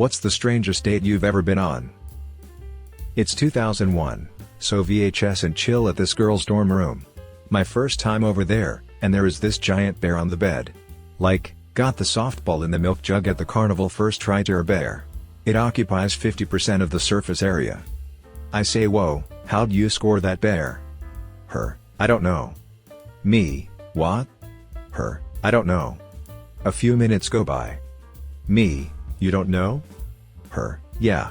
What's the strangest date you've ever been on? It's 2001, so VHS and chill at this girl's dorm room. My first time over there, and there is this giant bear on the bed. Like, got the softball in the milk jug at the carnival first try to bear. It occupies 50% of the surface area. I say, whoa, how'd you score that bear? Her, I don't know. Me, what? Her, I don't know. A few minutes go by. Me, you don't know? Her, yeah.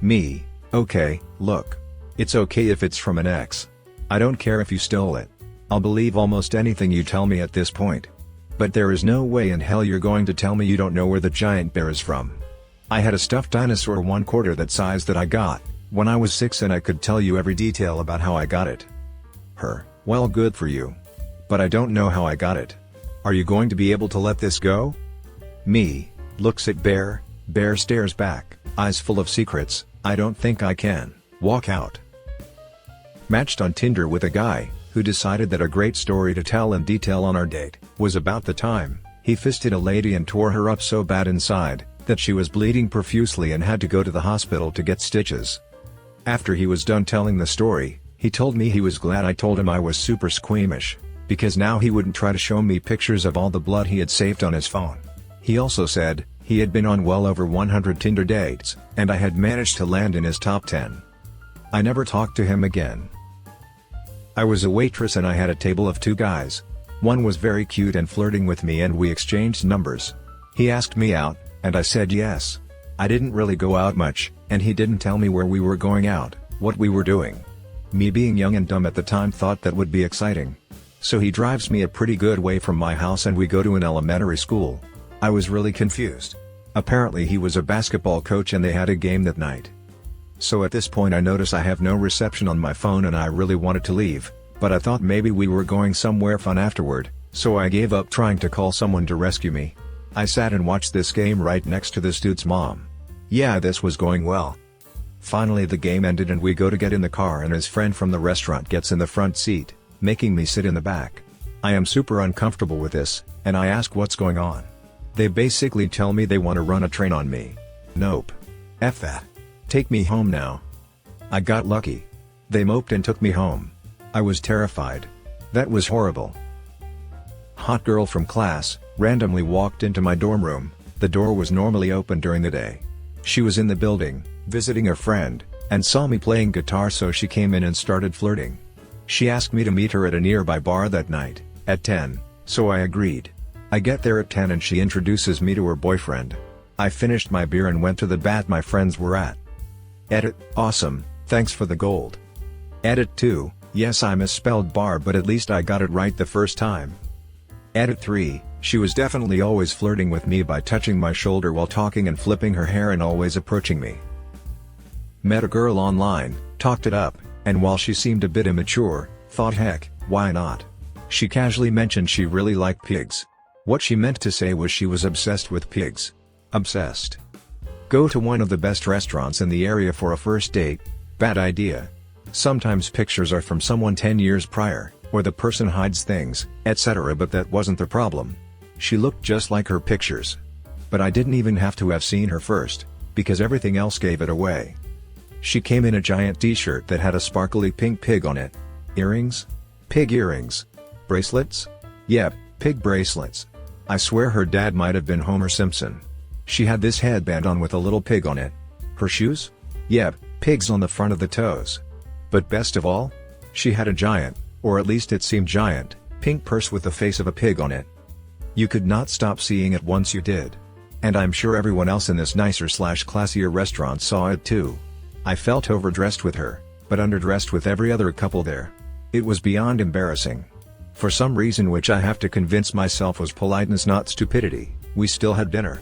Me, okay, look. It's okay if it's from an ex. I don't care if you stole it. I'll believe almost anything you tell me at this point. But there is no way in hell you're going to tell me you don't know where the giant bear is from. I had a stuffed dinosaur 1/4 that size that I got when I was 6, and I could tell you every detail about how I got it. Her, well, good for you. But I don't know how I got it. Are you going to be able to let this go? Me, looks at bear, bear stares back, eyes full of secrets. I don't think I can. Walk out. Matched on Tinder with a guy who decided that a great story to tell in detail on our date was about the time he fisted a lady and tore her up so bad inside that she was bleeding profusely and had to go to the hospital to get stitches. After he was done telling the story, he told me he was glad I told him I was super squeamish, because now he wouldn't try to show me pictures of all the blood he had saved on his phone. He also said he had been on well over 100 Tinder dates, and I had managed to land in his top 10. I never talked to him again. I was a waitress and I had a table of 2 guys. One was very cute and flirting with me, and we exchanged numbers. He asked me out, and I said yes. I didn't really go out much, and he didn't tell me where we were going out, what we were doing. Me, being young and dumb at the time, thought that would be exciting. So he drives me a pretty good way from my house and we go to an elementary school. I was really confused. Apparently he was a basketball coach and they had a game that night. So at this point I notice I have no reception on my phone and I really wanted to leave, but I thought maybe we were going somewhere fun afterward, so I gave up trying to call someone to rescue me. I sat and watched this game right next to this dude's mom. Yeah, this was going well. Finally the game ended and we go to get in the car and his friend from the restaurant gets in the front seat, making me sit in the back. I am super uncomfortable with this, and I ask what's going on. They basically tell me they want to run a train on me. Nope. F that. Take me home now. I got lucky. They moped and took me home. I was terrified. That was horrible. Hot girl from class randomly walked into my dorm room. The door was normally open during the day. She was in the building, visiting a friend, and saw me playing guitar, so she came in and started flirting. She asked me to meet her at a nearby bar that night, at 10, so I agreed. I get there at 10 and she introduces me to her boyfriend. I finished my beer and went to the bat my friends were at. Edit, awesome, thanks for the gold. Edit 2, yes, I misspelled bar, but at least I got it right the first time. Edit 3, she was definitely always flirting with me by touching my shoulder while talking and flipping her hair and always approaching me. Met a girl online, talked it up, and while she seemed a bit immature, thought heck, why not? She casually mentioned she really liked pigs. What she meant to say was she was obsessed with pigs. Obsessed. Go to one of the best restaurants in the area for a first date? Bad idea. Sometimes pictures are from someone 10 years prior, or the person hides things, etc., but that wasn't the problem. She looked just like her pictures. But I didn't even have to have seen her first, because everything else gave it away. She came in a giant t-shirt that had a sparkly pink pig on it. Earrings? Pig earrings. Bracelets? Yep, pig bracelets. I swear her dad might have been Homer Simpson. She had this headband on with a little pig on it. Her shoes? Yep, pigs on the front of the toes. But best of all, she had a giant, or at least it seemed giant, pink purse with the face of a pig on it. You could not stop seeing it once you did. And I'm sure everyone else in this nicer/classier restaurant saw it too. I felt overdressed with her, but underdressed with every other couple there. It was beyond embarrassing. For some reason which I have to convince myself was politeness not stupidity, we still had dinner.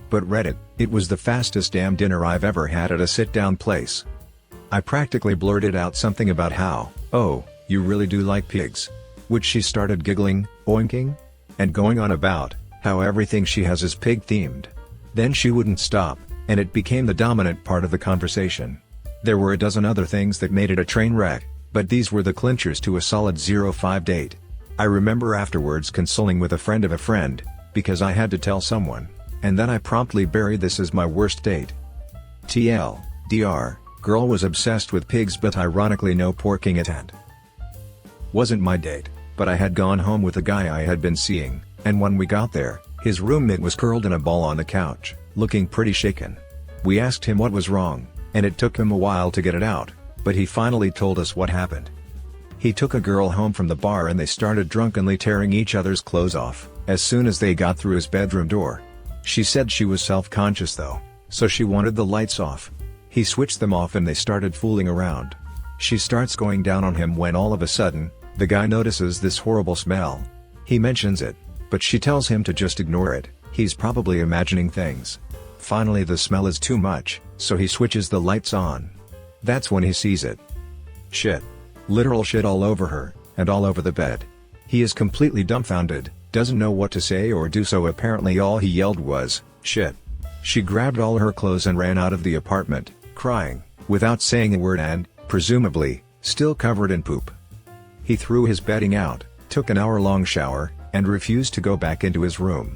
But Reddit, it was the fastest damn dinner I've ever had at a sit-down place. I practically blurted out something about how, oh, you really do like pigs. Which she started giggling, oinking, and going on about how everything she has is pig-themed. Then she wouldn't stop, and it became the dominant part of the conversation. There were a dozen other things that made it a train wreck, but these were the clinchers to a solid 0-5 date. I remember afterwards consoling with a friend of a friend, because I had to tell someone, And then I promptly buried this as my worst date. TLDR, girl was obsessed with pigs but ironically no porking it and wasn't my date, but I had gone home with a guy I had been seeing, and when we got there, his roommate was curled in a ball on the couch, looking pretty shaken. We asked him what was wrong, and it took him a while to get it out, but he finally told us what happened. He took a girl home from the bar and they started drunkenly tearing each other's clothes off, as soon as they got through his bedroom door. She said she was self-conscious though, so she wanted the lights off. He switched them off and they started fooling around. She starts going down on him when all of a sudden, the guy notices this horrible smell. He mentions it, but she tells him to just ignore it, he's probably imagining things. Finally the smell is too much, so he switches the lights on. That's when he sees it. Shit. Literal shit all over her, and all over the bed. He is completely dumbfounded, doesn't know what to say or do, so apparently all he yelled was, "Shit." She grabbed all her clothes and ran out of the apartment, crying, without saying a word and, presumably, still covered in poop. He threw his bedding out, took an hour-long shower, and refused to go back into his room.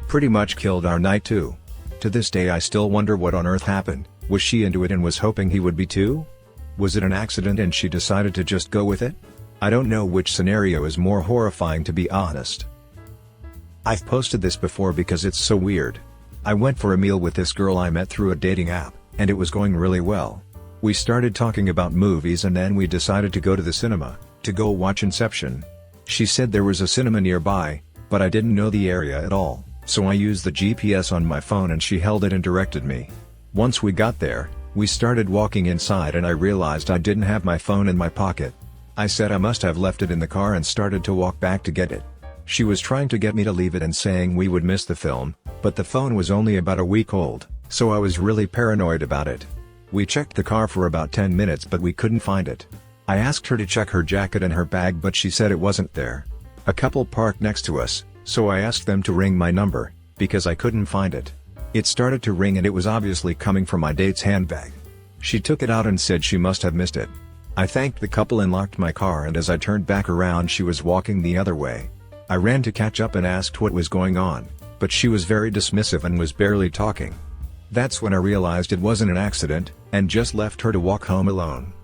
Pretty much killed our night too. To this day I still wonder what on earth happened. Was she into it and was hoping he would be too? Was it an accident and she decided to just go with it? I don't know which scenario is more horrifying, to be honest. I've posted this before because it's so weird. I went for a meal with this girl I met through a dating app, and it was going really well. We started talking about movies and then we decided to go to the cinema, to go watch Inception. She said there was a cinema nearby, but I didn't know the area at all, so I used the GPS on my phone and she held it and directed me. Once we got there, we started walking inside and I realized I didn't have my phone in my pocket. I said I must have left it in the car and started to walk back to get it. She was trying to get me to leave it and saying we would miss the film, but the phone was only about a week old, so I was really paranoid about it. We checked the car for about 10 minutes but we couldn't find it. I asked her to check her jacket and her bag but she said it wasn't there. A couple parked next to us, so I asked them to ring my number, because I couldn't find it. It started to ring and it was obviously coming from my date's handbag. She took it out and said she must have missed it. I thanked the couple and locked my car, and as I turned back around she was walking the other way. I ran to catch up and asked what was going on, but she was very dismissive and was barely talking. That's when I realized it wasn't an accident, and just left her to walk home alone.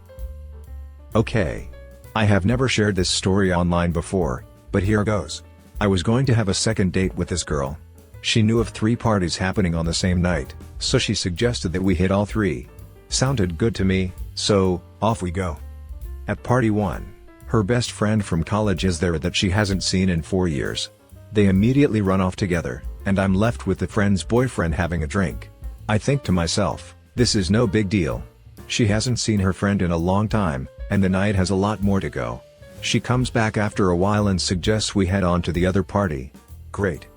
Okay. I have never shared this story online before, but here goes. I was going to have a second date with this girl. She knew of 3 parties happening on the same night, so she suggested that we hit all 3. Sounded good to me, so, off we go. At party 1, her best friend from college is there that she hasn't seen in 4 years. They immediately run off together, and I'm left with the friend's boyfriend having a drink. I think to myself, this is no big deal. She hasn't seen her friend in a long time, and the night has a lot more to go. She comes back after a while and suggests we head on to the other party. Great.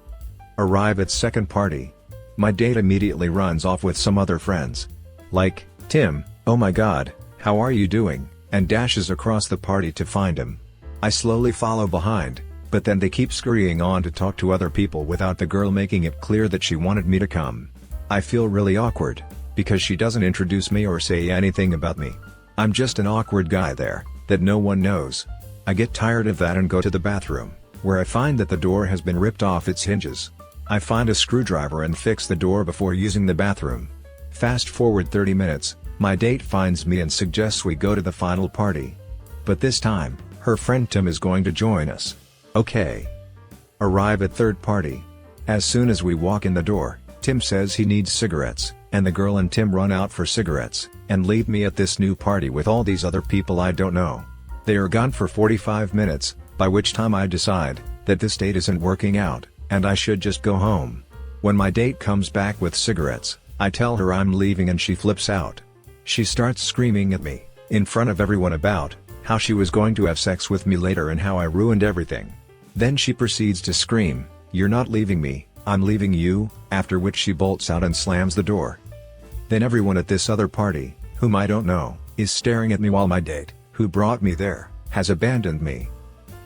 Arrive at second party. My date immediately runs off with some other friends. Like, "Tim, oh my god, how are you doing?" and dashes across the party to find him. I slowly follow behind, but then they keep scurrying on to talk to other people without the girl making it clear that she wanted me to come. I feel really awkward, because she doesn't introduce me or say anything about me. I'm just an awkward guy there, that no one knows. I get tired of that and go to the bathroom, where I find that the door has been ripped off its hinges. I find a screwdriver and fix the door before using the bathroom. Fast forward 30 minutes, my date finds me and suggests we go to the final party. But this time, her friend Tim is going to join us. Okay. Arrive at third party. As soon as we walk in the door, Tim says he needs cigarettes, and the girl and Tim run out for cigarettes, and leave me at this new party with all these other people I don't know. They are gone for 45 minutes, by which time I decide that this date isn't working out, and I should just go home. When my date comes back with cigarettes, I tell her I'm leaving and she flips out. She starts screaming at me, in front of everyone, about how she was going to have sex with me later and how I ruined everything. Then she proceeds to scream, "You're not leaving me, I'm leaving you," after which she bolts out and slams the door. Then everyone at this other party, whom I don't know, is staring at me while my date, who brought me there, has abandoned me.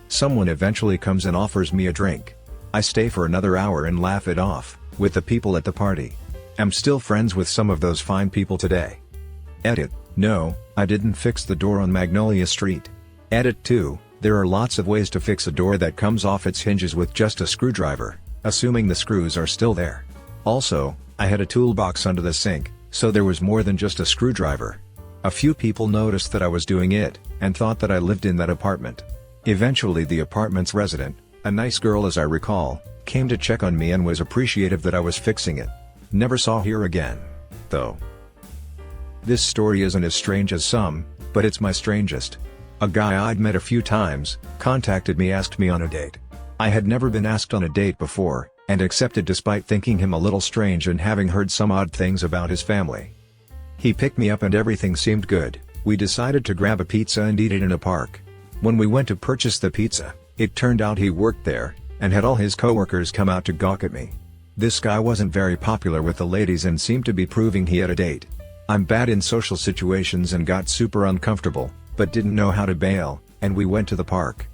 Someone eventually comes and offers me a drink. I stay for another hour and laugh it off, with the people at the party. I'm still friends with some of those fine people today. Edit: no, I didn't fix the door on Magnolia Street. Edit 2, there are lots of ways to fix a door that comes off its hinges with just a screwdriver, assuming the screws are still there. Also, I had a toolbox under the sink, so there was more than just a screwdriver. A few people noticed that I was doing it, and thought that I lived in that apartment. Eventually the apartment's resident, a nice girl as I recall, came to check on me and was appreciative that I was fixing it. Never saw her again, though. This story isn't as strange as some, but it's my strangest. A guy I'd met a few times, contacted me, asked me on a date. I had never been asked on a date before, and accepted despite thinking him a little strange and having heard some odd things about his family. He picked me up and everything seemed good. We decided to grab a pizza and eat it in a park. When we went to purchase the pizza, it turned out he worked there, and had all his coworkers come out to gawk at me. This guy wasn't very popular with the ladies and seemed to be proving he had a date. I'm bad in social situations and got super uncomfortable, but didn't know how to bail, and we went to the park.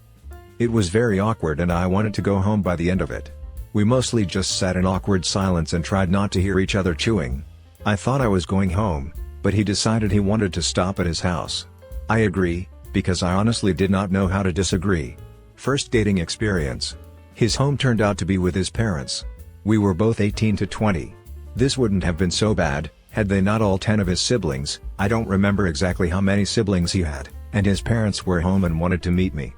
It was very awkward and I wanted to go home by the end of it. We mostly just sat in awkward silence and tried not to hear each other chewing. I thought I was going home, but he decided he wanted to stop at his house. I agree, because I honestly did not know how to disagree. First dating experience. His home turned out to be with his parents. We were both 18 to 20. This wouldn't have been so bad, had they not all 10 of his siblings. I don't remember exactly how many siblings he had, and his parents were home and wanted to meet me.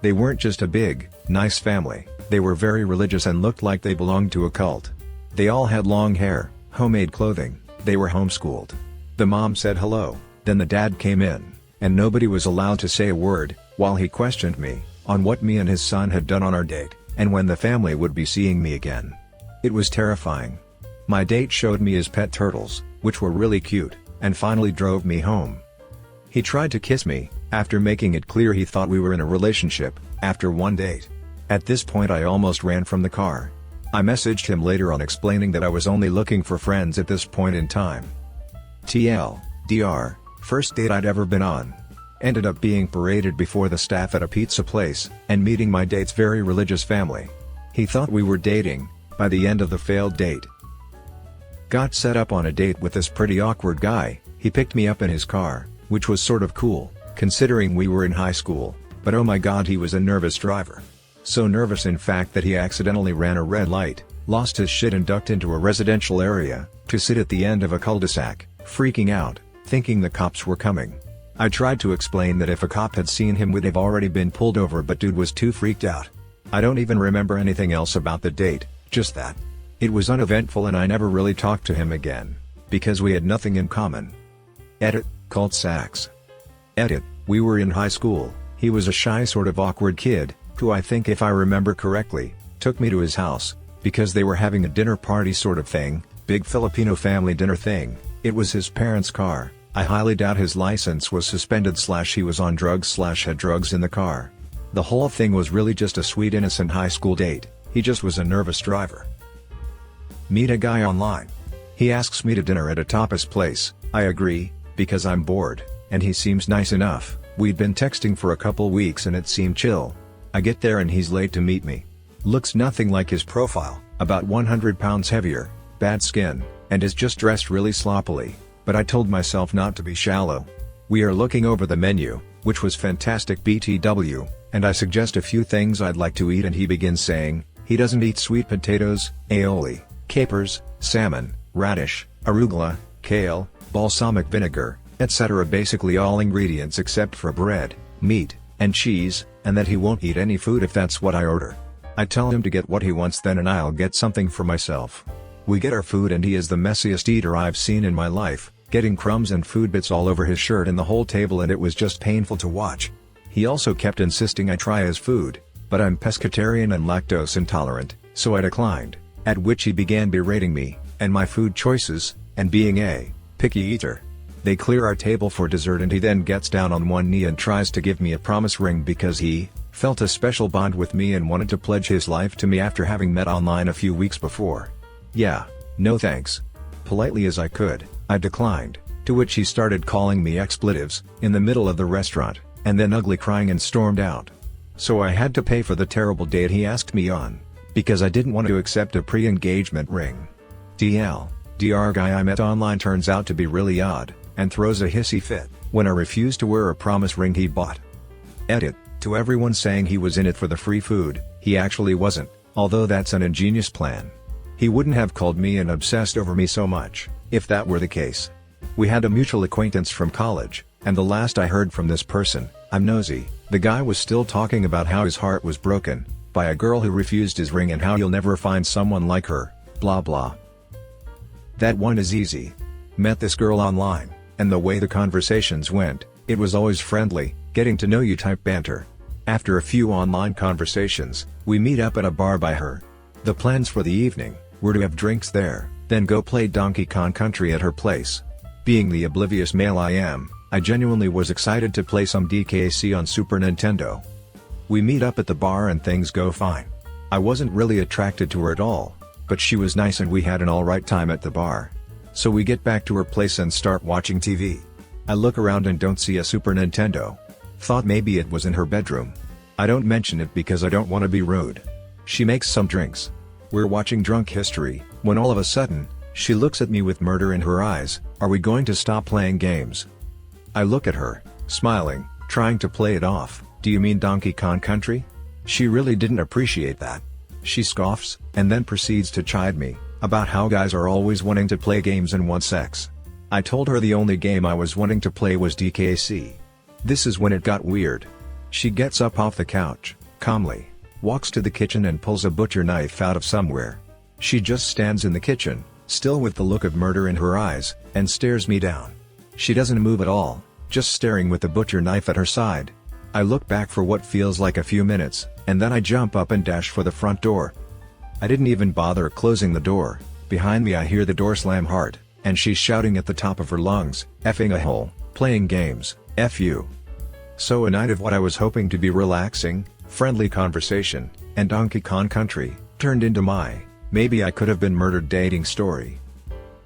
They weren't just a big, nice family, they were very religious and looked like they belonged to a cult. They all had long hair, homemade clothing, they were homeschooled. The mom said hello, then the dad came in, and nobody was allowed to say a word, while he questioned me, on what me and his son had done on our date, and when the family would be seeing me again. It was terrifying. My date showed me his pet turtles, which were really cute, and finally drove me home. He tried to kiss me, after making it clear he thought we were in a relationship, after one date. At this point I almost ran from the car. I messaged him later on explaining that I was only looking for friends at this point in time. TLDR, first date I'd ever been on. Ended up being paraded before the staff at a pizza place, and meeting my date's very religious family. He thought we were dating, by the end of the failed date. Got set up on a date with this pretty awkward guy. He picked me up in his car, which was sort of cool, considering we were in high school, but oh my god, he was a nervous driver. So nervous in fact that he accidentally ran a red light, lost his shit and ducked into a residential area, to sit at the end of a cul-de-sac, freaking out, thinking the cops were coming. I tried to explain that if a cop had seen him we'd have already been pulled over, but dude was too freaked out. I don't even remember anything else about the date, just that. It was uneventful and I never really talked to him again, because we had nothing in common. Edit, cult sax. Edit, we were in high school. He was a shy sort of awkward kid, who I think if I remember correctly, took me to his house, because they were having a dinner party sort of thing, big Filipino family dinner thing. It was his parents' car. I highly doubt his license was suspended / he was on drugs / had drugs in the car. The whole thing was really just a sweet innocent high school date, he just was a nervous driver. Meet a guy online. He asks me to dinner at a tapas place. I agree, because I'm bored, and he seems nice enough. We'd been texting for a couple weeks and it seemed chill. I get there and he's late to meet me. Looks nothing like his profile, about 100 pounds heavier, bad skin, and is just dressed really sloppily, but I told myself not to be shallow. We are looking over the menu, which was fantastic BTW, and I suggest a few things I'd like to eat and he begins saying, he doesn't eat sweet potatoes, aioli, capers, salmon, radish, arugula, kale, balsamic vinegar, etc. Basically all ingredients except for bread, meat, and cheese, and that he won't eat any food if that's what I order. I tell him to get what he wants then and I'll get something for myself. We get our food and he is the messiest eater I've seen in my life, getting crumbs and food bits all over his shirt and the whole table, and it was just painful to watch. He also kept insisting I try his food, but I'm pescatarian and lactose intolerant, so I declined, at which he began berating me, and my food choices, and being a picky eater. They clear our table for dessert and he then gets down on one knee and tries to give me a promise ring because he felt a special bond with me and wanted to pledge his life to me after having met online a few weeks before. Yeah, no thanks. Politely as I could, I declined, to which he started calling me expletives, in the middle of the restaurant, and then ugly crying and stormed out. So I had to pay for the terrible date he asked me on, because I didn't want to accept a pre-engagement ring. DR guy I met online turns out to be really odd, and throws a hissy fit, when I refused to wear a promise ring he bought. Edit, to everyone saying he was in it for the free food, he actually wasn't, although that's an ingenious plan. He wouldn't have called me and obsessed over me so much, if that were the case. We had a mutual acquaintance from college, and the last I heard from this person, I'm nosy, the guy was still talking about how his heart was broken by a girl who refused his ring and how he'll never find someone like her, blah blah. That one is easy. Met this girl online, and the way the conversations went, it was always friendly, getting to know you type banter. After a few online conversations, we meet up at a bar by her. The plans for the evening were to have drinks there, then go play Donkey Kong Country at her place. Being the oblivious male I am, I genuinely was excited to play some DKC on Super Nintendo. We meet up at the bar and things go fine. I wasn't really attracted to her at all, but she was nice and we had an alright time at the bar. So we get back to her place and start watching TV. I look around and don't see a Super Nintendo. Thought maybe it was in her bedroom. I don't mention it because I don't want to be rude. She makes some drinks. We're watching Drunk History, when all of a sudden, she looks at me with murder in her eyes. Are we going to stop playing games? I look at her, smiling, trying to play it off. Do you mean Donkey Kong Country? She really didn't appreciate that. She scoffs, and then proceeds to chide me about how guys are always wanting to play games and want sex. I told her the only game I was wanting to play was DKC. This is when it got weird. She gets up off the couch, calmly, walks to the kitchen and pulls a butcher knife out of somewhere. She just stands in the kitchen, still with the look of murder in her eyes, and stares me down. She doesn't move at all, just staring with the butcher knife at her side. I look back for what feels like a few minutes, and then I jump up and dash for the front door. I didn't even bother closing the door. Behind me I hear the door slam hard, and she's shouting at the top of her lungs, "Effing a hole, playing games, F you." So a night of what I was hoping to be relaxing, friendly conversation, and Donkey Kong Country, turned into my, maybe I could have been murdered dating story.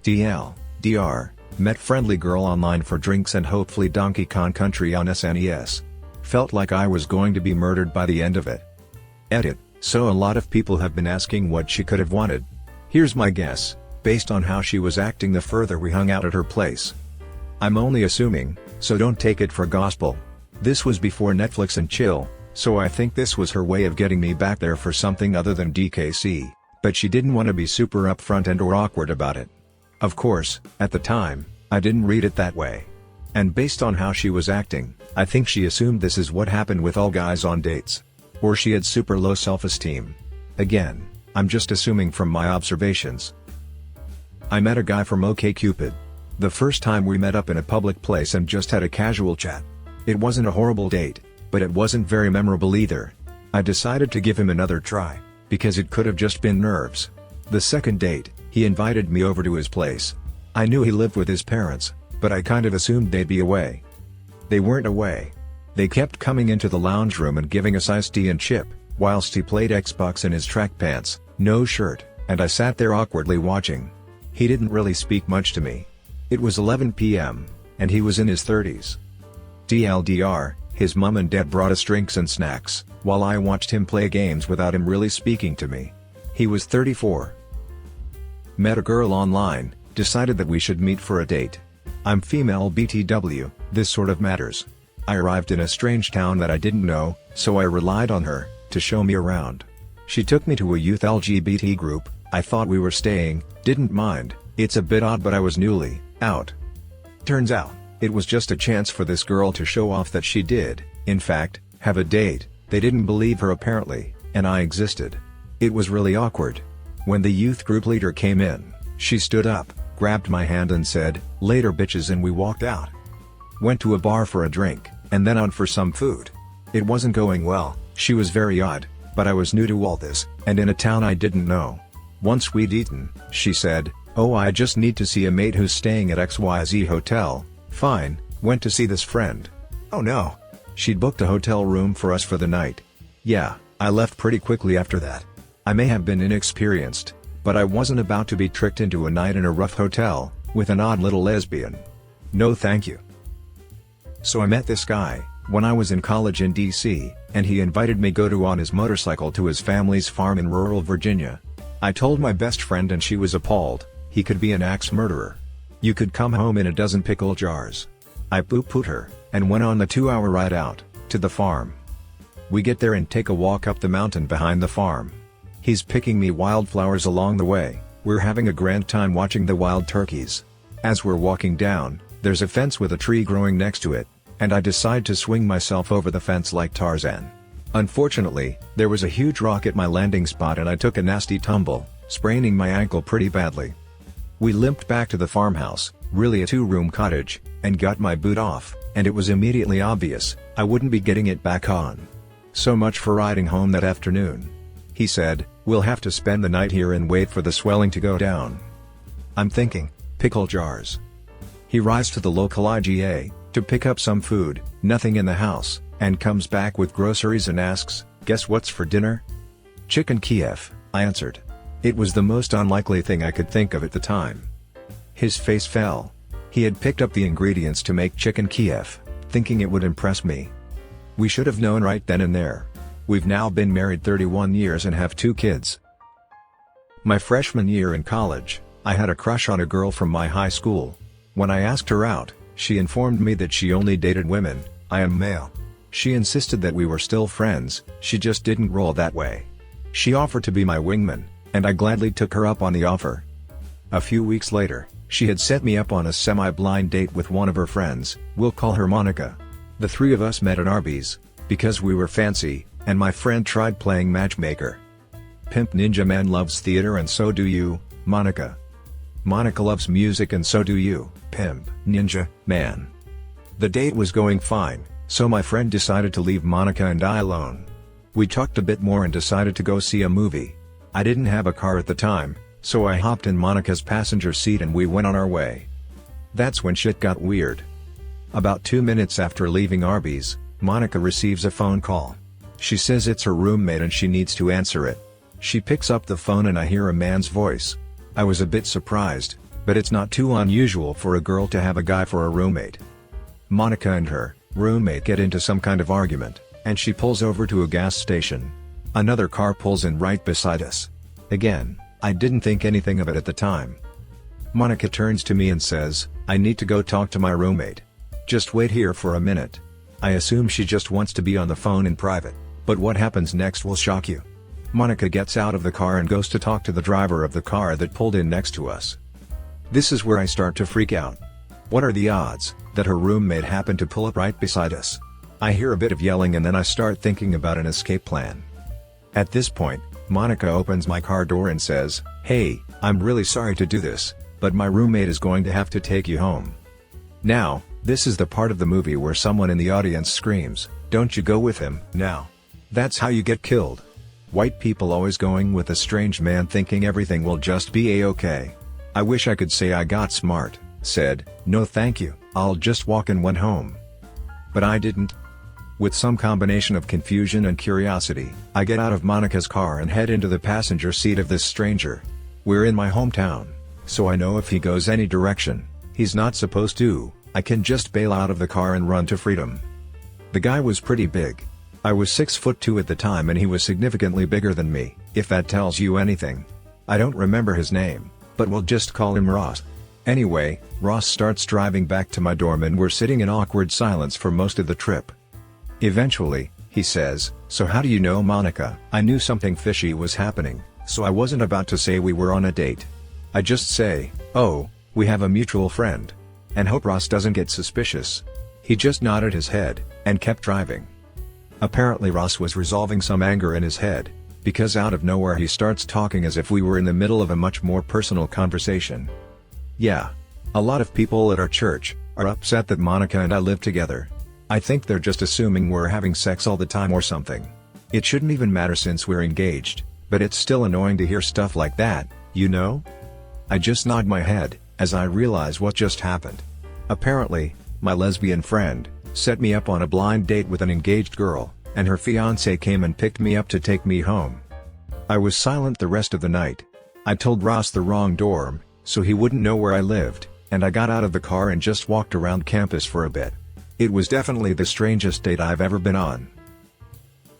DR, met friendly girl online for drinks and hopefully Donkey Kong Country on SNES. Felt like I was going to be murdered by the end of it. Edit, so a lot of people have been asking what she could have wanted. Here's my guess, based on how she was acting the further we hung out at her place. I'm only assuming, so don't take it for gospel. This was before Netflix and chill, so I think this was her way of getting me back there for something other than DKC, but she didn't want to be super upfront and or awkward about it. Of course, at the time, I didn't read it that way. And based on how she was acting, I think she assumed this is what happened with all guys on dates. Or she had super low self-esteem. Again, I'm just assuming from my observations. I met a guy from OkCupid. The first time we met up in a public place and just had a casual chat. It wasn't a horrible date, but it wasn't very memorable either. I decided to give him another try, because it could have just been nerves. The second date, he invited me over to his place. I knew he lived with his parents, but I kind of assumed they'd be away. They weren't away. They kept coming into the lounge room and giving us iced tea and chip, whilst he played Xbox in his track pants, no shirt, and I sat there awkwardly watching. He didn't really speak much to me. It was 11 p.m., and he was in his 30s. TLDR, his mum and dad brought us drinks and snacks, while I watched him play games without him really speaking to me. He was 34. Met a girl online, decided that we should meet for a date. I'm female BTW, this sort of matters. I arrived in a strange town that I didn't know, so I relied on her to show me around. She took me to a youth LGBT group. I thought we were staying, didn't mind. It's a bit odd, but I was newly out. Turns out, it was just a chance for this girl to show off that she did, in fact, have a date. They didn't believe her apparently, and I existed. It was really awkward. When the youth group leader came in, she stood up, grabbed my hand and said, "Later bitches," and we walked out. Went to a bar for a drink, and then out for some food. It wasn't going well. She was very odd, but I was new to all this, and in a town I didn't know. Once we'd eaten, she said, "Oh, I just need to see a mate who's staying at XYZ hotel." Fine, went to see this friend. Oh no. She'd booked a hotel room for us for the night. Yeah, I left pretty quickly after that. I may have been inexperienced, but I wasn't about to be tricked into a night in a rough hotel, with an odd little lesbian. No thank you. So I met this guy, when I was in college in DC, and he invited me go on his motorcycle to his family's farm in rural Virginia. I told my best friend and she was appalled. He could be an axe murderer. You could come home in a dozen pickle jars. I poo-pooed her, and went on the 2-hour ride out, to the farm. We get there and take a walk up the mountain behind the farm. He's picking me wildflowers along the way. We're having a grand time watching the wild turkeys. As we're walking down, there's a fence with a tree growing next to it, and I decide to swing myself over the fence like Tarzan. Unfortunately, there was a huge rock at my landing spot and I took a nasty tumble, spraining my ankle pretty badly. We limped back to the farmhouse, really a 2-room cottage, and got my boot off, and it was immediately obvious I wouldn't be getting it back on. So much for riding home that afternoon. He said, "We'll have to spend the night here and wait for the swelling to go down." I'm thinking, pickle jars. He rides to the local IGA to pick up some food, nothing in the house, and comes back with groceries and asks, "Guess what's for dinner?" "Chicken Kiev," I answered. It was the most unlikely thing I could think of at the time. His face fell. He had picked up the ingredients to make chicken Kiev, thinking it would impress me. We should have known right then and there. We've now been married 31 years and have 2 kids. My freshman year in college, I had a crush on a girl from my high school. When I asked her out, she informed me that she only dated women. I am male. She insisted that we were still friends, she just didn't roll that way. She offered to be my wingman, and I gladly took her up on the offer. A few weeks later, she had set me up on a semi-blind date with one of her friends, we'll call her Monica. The 3 of us met at Arby's, because we were fancy, and my friend tried playing matchmaker. Pimp Ninja Man loves theater and so do you, Monica. Monica loves music and so do you, Pimp Ninja Man. The date was going fine, so my friend decided to leave Monica and I alone. We talked a bit more and decided to go see a movie. I didn't have a car at the time, so I hopped in Monica's passenger seat and we went on our way. That's when shit got weird. About 2 minutes after leaving Arby's, Monica receives a phone call. She says it's her roommate and she needs to answer it. She picks up the phone and I hear a man's voice. I was a bit surprised, but it's not too unusual for a girl to have a guy for a roommate. Monica and her roommate get into some kind of argument, and she pulls over to a gas station. Another car pulls in right beside us. Again, I didn't think anything of it at the time. Monica turns to me and says, "I need to go talk to my roommate. Just wait here for a minute." I assume she just wants to be on the phone in private, but what happens next will shock you. Monica gets out of the car and goes to talk to the driver of the car that pulled in next to us. This is where I start to freak out. What are the odds that her roommate happened to pull up right beside us? I hear a bit of yelling and then I start thinking about an escape plan. At this point, Monica opens my car door and says, "Hey, I'm really sorry to do this, but my roommate is going to have to take you home." Now, this is the part of the movie where someone in the audience screams, "Don't you go with him, now. That's how you get killed." White people always going with a strange man thinking everything will just be a-okay. I wish I could say I got smart, said, "No thank you, I'll just walk," and went home. But I didn't. With some combination of confusion and curiosity, I get out of Monica's car and head into the passenger seat of this stranger. We're in my hometown, so I know if he goes any direction he's not supposed to, I can just bail out of the car and run to freedom. The guy was pretty big. I was 6'2" at the time and he was significantly bigger than me, if that tells you anything. I don't remember his name, but we'll just call him Ross. Anyway, Ross starts driving back to my dorm and we're sitting in awkward silence for most of the trip. Eventually, he says, "So how do you know Monica?" I knew something fishy was happening, so I wasn't about to say we were on a date. I just say, "Oh, we have a mutual friend," and hope Ross doesn't get suspicious. He just nodded his head, and kept driving. Apparently Ross was resolving some anger in his head, because out of nowhere he starts talking as if we were in the middle of a much more personal conversation. Yeah. A lot of people at our church are upset that Monica and I live together. I think they're just assuming we're having sex all the time or something. It shouldn't even matter since we're engaged, but it's still annoying to hear stuff like that, you know? I just nod my head, as I realize what just happened. Apparently, my lesbian friend set me up on a blind date with an engaged girl, and her fiancé came and picked me up to take me home. I was silent the rest of the night. I told Ross the wrong dorm, so he wouldn't know where I lived, and I got out of the car and just walked around campus for a bit. It was definitely the strangest date I've ever been on.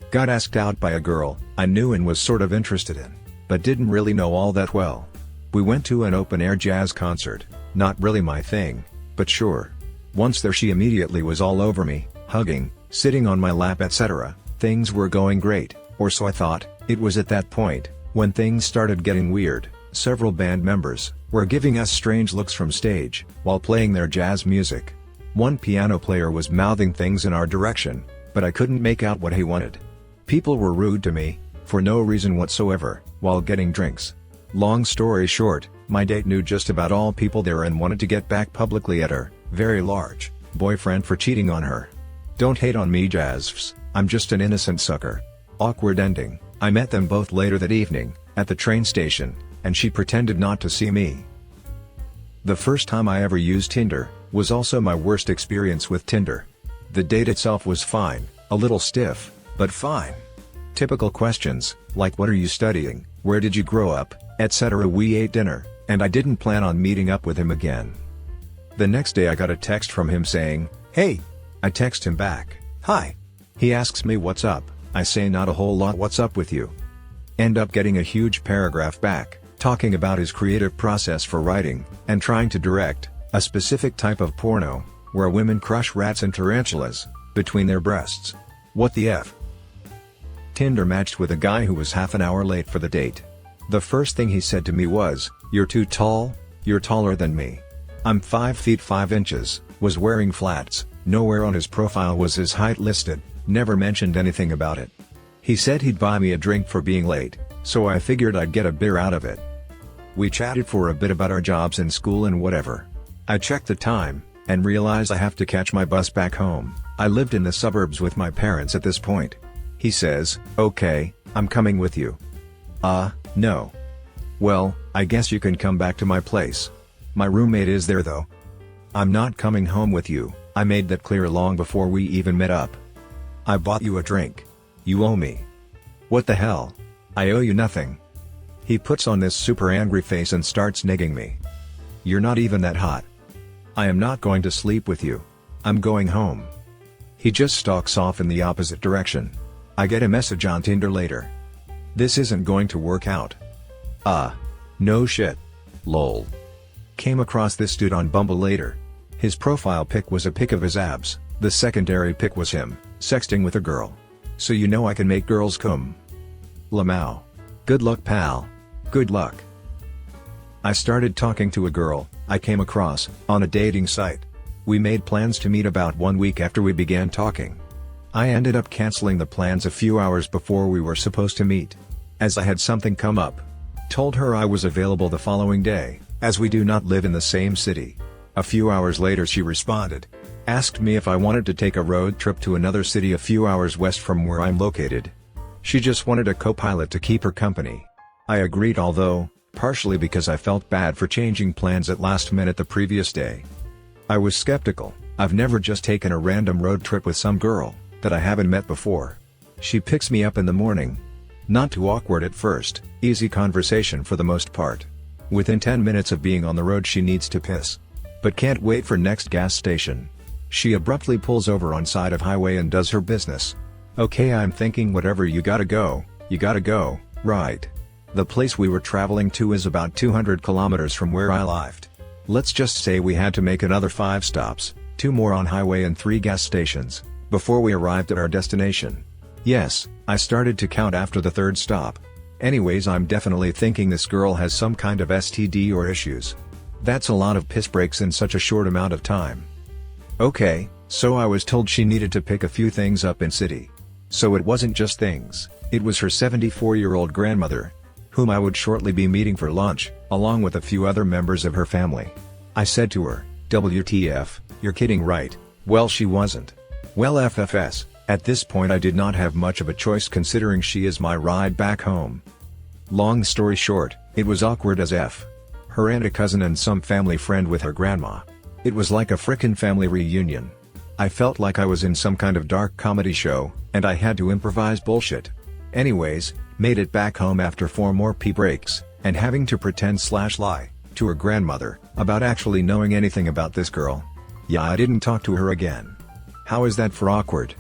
Got asked out by a girl I knew and was sort of interested in, but didn't really know all that well. We went to an open-air jazz concert, not really my thing, but sure. Once there she immediately was all over me, hugging, sitting on my lap etc. Things were going great, or so I thought. It was at that point When things started getting weird, several band members were giving us strange looks from stage while playing their jazz music. One piano player was mouthing things in our direction, but I couldn't make out what he wanted. People were rude to me, for no reason whatsoever, while getting drinks. Long story short, my date knew just about all people there and wanted to get back publicly at her very large boyfriend for cheating on her. Don't hate on me, Jazzfs, I'm just an innocent sucker. Awkward ending. I met them both later that evening, at the train station, and she pretended not to see me. The first time I ever used Tinder was also my worst experience with Tinder. The date itself was fine, a little stiff, but fine. Typical questions, like what are you studying, where did you grow up, etc. We ate dinner, and I didn't plan on meeting up with him again. The next day I got a text from him saying, "Hey." I text him back, "Hi." He asks me what's up, I say not a whole lot, what's up with you? End up getting a huge paragraph back, talking about his creative process for writing, and trying to direct a specific type of porno, where women crush rats and tarantulas between their breasts. What the F? Tinder matched with a guy who was half an hour late for the date. The first thing he said to me was, "You're too tall, you're taller than me." I'm 5 feet 5 inches, was wearing flats, nowhere on his profile was his height listed, never mentioned anything about it. He said he'd buy me a drink for being late, so I figured I'd get a beer out of it. We chatted for a bit about our jobs and school and whatever. I checked the time, and realized I have to catch my bus back home. I lived in the suburbs with my parents at this point. He says, "Okay, I'm coming with you." No. Well, I guess you can come back to my place. My roommate is there though. I'm not coming home with you, I made that clear long before we even met up. I bought you a drink. You owe me. What the hell? I owe you nothing. He puts on this super angry face and starts negging me. You're not even that hot. I am not going to sleep with you. I'm going home. He just stalks off in the opposite direction. I get a message on Tinder later. This isn't going to work out. No shit. Lol. Came across this dude on Bumble later. His profile pic was a pic of his abs, the secondary pic was him, sexting with a girl. So you know I can make girls cum. Lamau. Good luck, pal. Good luck. I started talking to a girl I came across on a dating site. We made plans to meet about 1 week after we began talking. I ended up canceling the plans a few hours before we were supposed to meet, as I had something come up. Told her I was available the following day, as we do not live in the same city. A few hours later she responded, asked me if I wanted to take a road trip to another city a few hours west from where I'm located. She just wanted a co-pilot to keep her company. I agreed, although, partially because I felt bad for changing plans at last minute the previous day. I was skeptical. I've never just taken a random road trip with some girl that I haven't met before. She picks me up in the morning. Not too awkward at first, easy conversation for the most part. Within 10 minutes of being on the road she needs to piss, but can't wait for next gas station. She abruptly pulls over on side of highway and does her business. Okay, I'm thinking whatever, you gotta go, right? The place we were traveling to is about 200 kilometers from where I lived. Let's just say we had to make another 5 stops, 2 more on highway and 3 gas stations, before we arrived at our destination. Yes, I started to count after the 3rd stop. Anyways, I'm definitely thinking this girl has some kind of STD or issues. That's a lot of piss breaks in such a short amount of time. Okay, so I was told she needed to pick a few things up in city. So it wasn't just things, it was her 74-year-old grandmother, whom I would shortly be meeting for lunch, along with a few other members of her family. I said to her, WTF, you're kidding, right? Well, she wasn't. Well, FFS. At this point I did not have much of a choice considering she is my ride back home. Long story short, it was awkward as F. Her and a cousin and some family friend with her grandma. It was like a frickin' family reunion. I felt like I was in some kind of dark comedy show, and I had to improvise bullshit. Anyways, made it back home after 4 more pee breaks, and having to pretend/lie to her grandmother about actually knowing anything about this girl. Yeah, I didn't talk to her again. How is that for awkward?